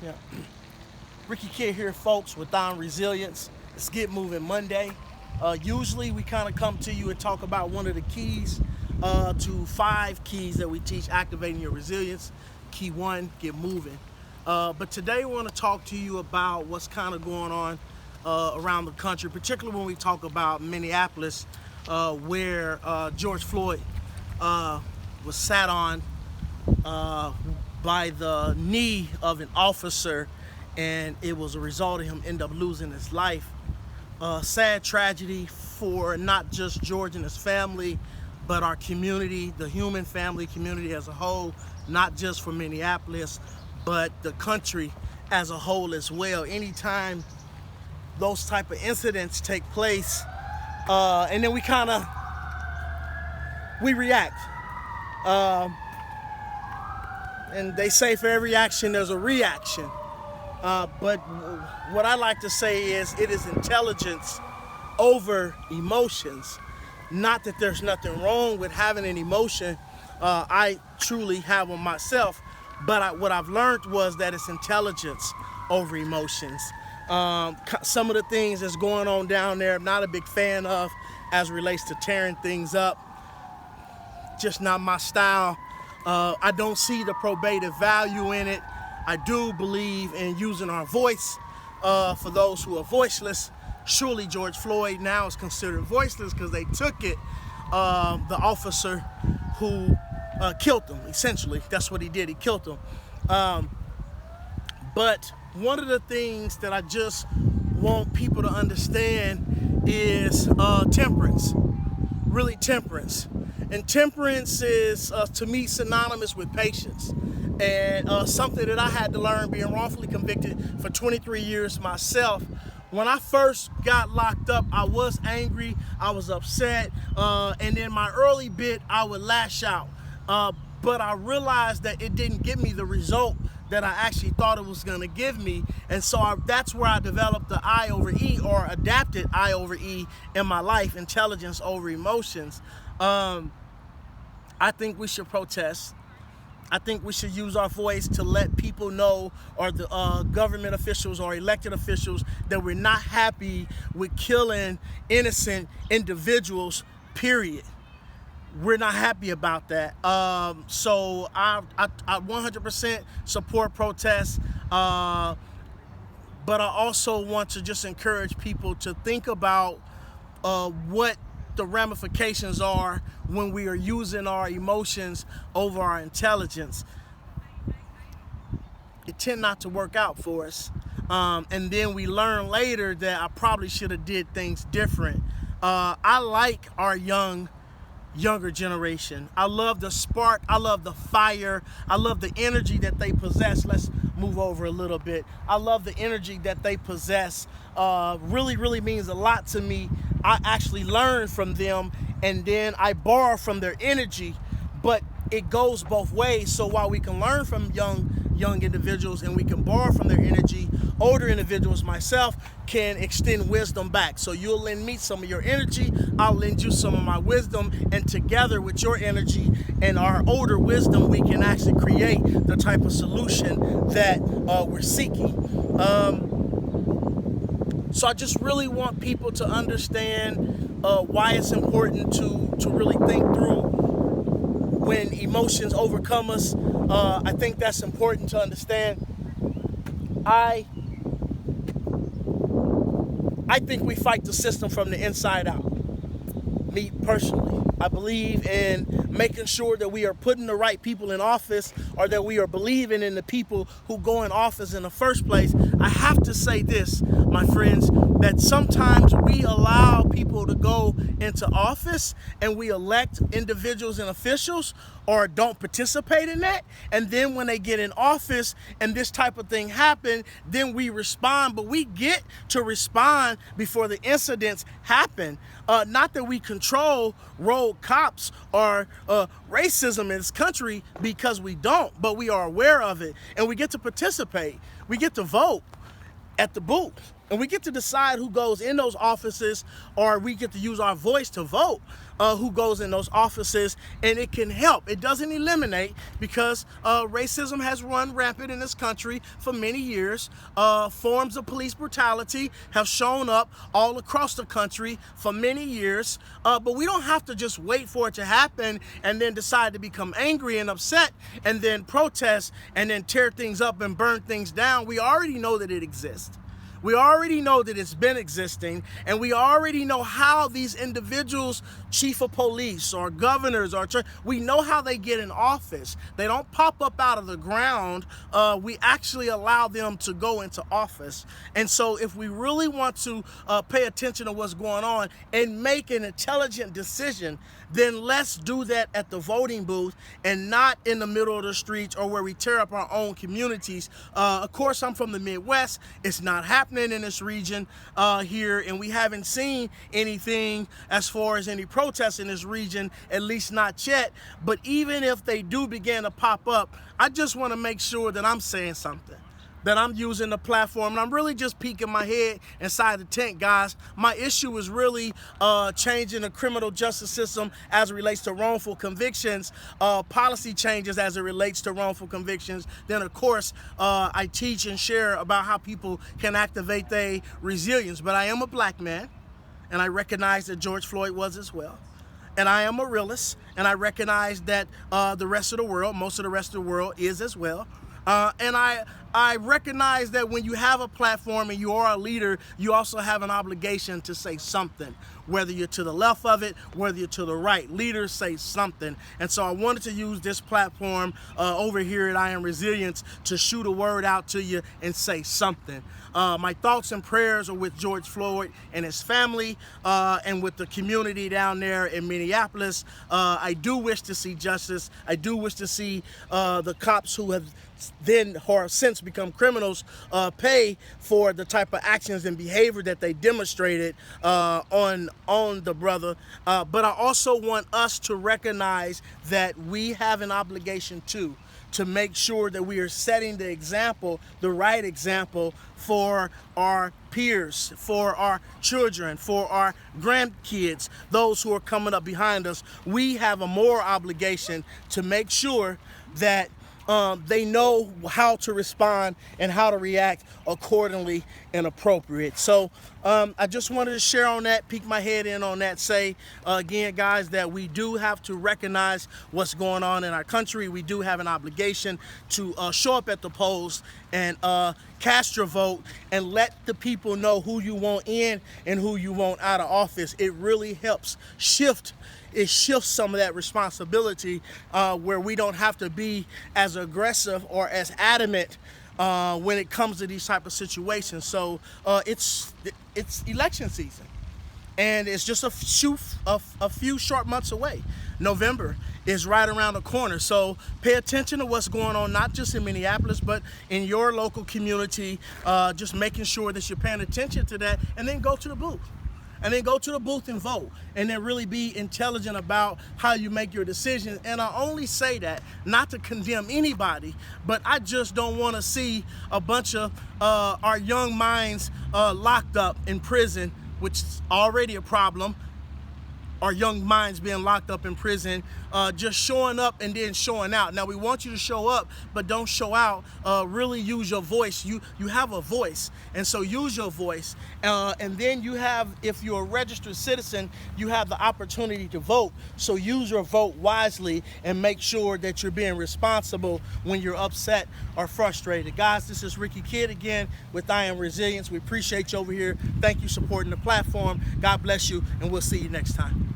Yeah. Ricky Kid here, folks, with On Resilience. It's Get Moving Monday. Usually we kind of come to you and talk about one of the keys to 5 keys that we teach activating your resilience. Key 1, get moving. But today we want to talk to you about what's kind of going on around the country, particularly when we talk about Minneapolis, where George Floyd was sat on by the knee of an officer, and it was a result of him end up losing his life. Sad tragedy for not just George and his family, but our community, the human family community as a whole, not just for Minneapolis, but the country as a whole as well. Anytime those type of incidents take place, and then we react. And they say for every action there's a reaction. But what I like to say is it is intelligence over emotions. Not that there's nothing wrong with having an emotion. I truly have one myself. But what I've learned was that it's intelligence over emotions. Some of the things that's going on down there, I'm not a big fan of as it relates to tearing things up. Just not my style. I don't see the probative value in it. I do believe in using our voice for those who are voiceless. Surely George Floyd now is considered voiceless because they took it. The officer who killed him, essentially. That's what he did. He killed him. But one of the things that I just want people to understand is temperance. Really temperance. And temperance is, to me, synonymous with patience. And something that I had to learn being wrongfully convicted for 23 years myself. When I first got locked up, I was angry, I was upset, and in my early bit, I would lash out. But I realized that it didn't give me the result that I actually thought it was gonna give me. And so that's where I developed the I over E, or adapted I over E in my life, intelligence over emotions. I think we should protest. I think we should use our voice to let people know, or the government officials or elected officials, that we're not happy with killing innocent individuals, period. We're not happy about that. So I 100% support protests, but I also want to just encourage people to think about what the ramifications are when we are using our emotions over our intelligence. It tend not to work out for us, and then we learn later that I probably should have did things different. I like our younger generation. I love the spark, I love the fire, I love the energy that they possess. Let's move over a little bit. I love the energy that they possess. Really means a lot to me. I actually learn from them, and then I borrow from their energy, but it goes both ways. So while we can learn from young individuals and we can borrow from their energy, older individuals, myself, can extend wisdom back. So you'll lend me some of your energy, I'll lend you some of my wisdom, and together with your energy and our older wisdom, we can actually create the type of solution that we're seeking. So I just really want people to understand why it's important to really think through when emotions overcome us. I think that's important to understand. I think we fight the system from the inside out. Me personally, I believe in making sure that we are putting the right people in office, or that we are believing in the people who go in office in the first place. I have to say this, my friends, that sometimes we allow people to go into office and we elect individuals and officials, or don't participate in that. And then when they get in office and this type of thing happen, then we respond, but we get to respond before the incidents happen. Not that we control road cops or racism in this country, because we don't, but we are aware of it, and we get to participate. We get to vote at the booth. and we get to decide who goes in those offices, or we get to use our voice to vote who goes in those offices, and it can help. It doesn't eliminate, because racism has run rampant in this country for many years. Forms of police brutality have shown up all across the country for many years, but we don't have to just wait for it to happen and then decide to become angry and upset and then protest and then tear things up and burn things down. We already know that it exists. We already know that it's been existing, and we already know how these individuals, chief of police or governors, we know how they get in office. They don't pop up out of the ground. We actually allow them to go into office. And so if we really want to pay attention to what's going on and make an intelligent decision, then let's do that at the voting booth and not in the middle of the streets or where we tear up our own communities. Of course, I'm from the Midwest. It's not happening in this region here, and we haven't seen anything as far as any protests in this region, at least not yet. But even if they do begin to pop up, I just want to make sure that I'm saying something, that I'm using the platform, and I'm really just peeking my head inside the tent, guys. My issue is really changing the criminal justice system as it relates to wrongful convictions, policy changes as it relates to wrongful convictions. Then, of course, I teach and share about how people can activate their resilience. But I am a black man, and I recognize that George Floyd was as well. And I am a realist, and I recognize that the rest of the world, most of the rest of the world is as well. And I recognize that when you have a platform and you are a leader, you also have an obligation to say something, whether you're to the left of it, whether you're to the right. Leaders say something. And so I wanted to use this platform over here at I Am Resilience to shoot a word out to you and say something. My thoughts and prayers are with George Floyd and his family, and with the community down there in Minneapolis. I do wish to see justice. I do wish to see the cops who have then or since become criminals pay for the type of actions and behavior that they demonstrated on the brother. But I also want us to recognize that we have an obligation to make sure that we are setting the example, the right example, for our peers, for our children, for our grandkids, those who are coming up behind us. We have a moral obligation to make sure that they know how to respond and how to react accordingly and appropriate. So I just wanted to share on that, peek my head in on that, say again, guys, that we do have to recognize what's going on in our country. We do have an obligation to show up at the polls and cast your vote and let the people know who you want in and who you want out of office. It really helps shift some of that responsibility where we don't have to be as aggressive or as adamant when it comes to these type of situations. So it's election season, and it's just a few short months away. November is right around the corner. So pay attention to what's going on, not just in Minneapolis, but in your local community, just making sure that you're paying attention to that, and then go to the booth. And then go to the booth and vote, and then really be intelligent about how you make your decisions. And I only say that not to condemn anybody, but I just don't want to see a bunch of our young minds locked up in prison, which is already a problem. Our young minds being locked up in prison, just showing up and then showing out. Now, we want you to show up, but don't show out. Really use your voice. You have a voice, and so use your voice. And then you have, if you're a registered citizen, you have the opportunity to vote. So use your vote wisely and make sure that you're being responsible when you're upset or frustrated. Guys, this is Ricky Kidd again with I Am Resilience. We appreciate you over here. Thank you for supporting the platform. God bless you, and we'll see you next time.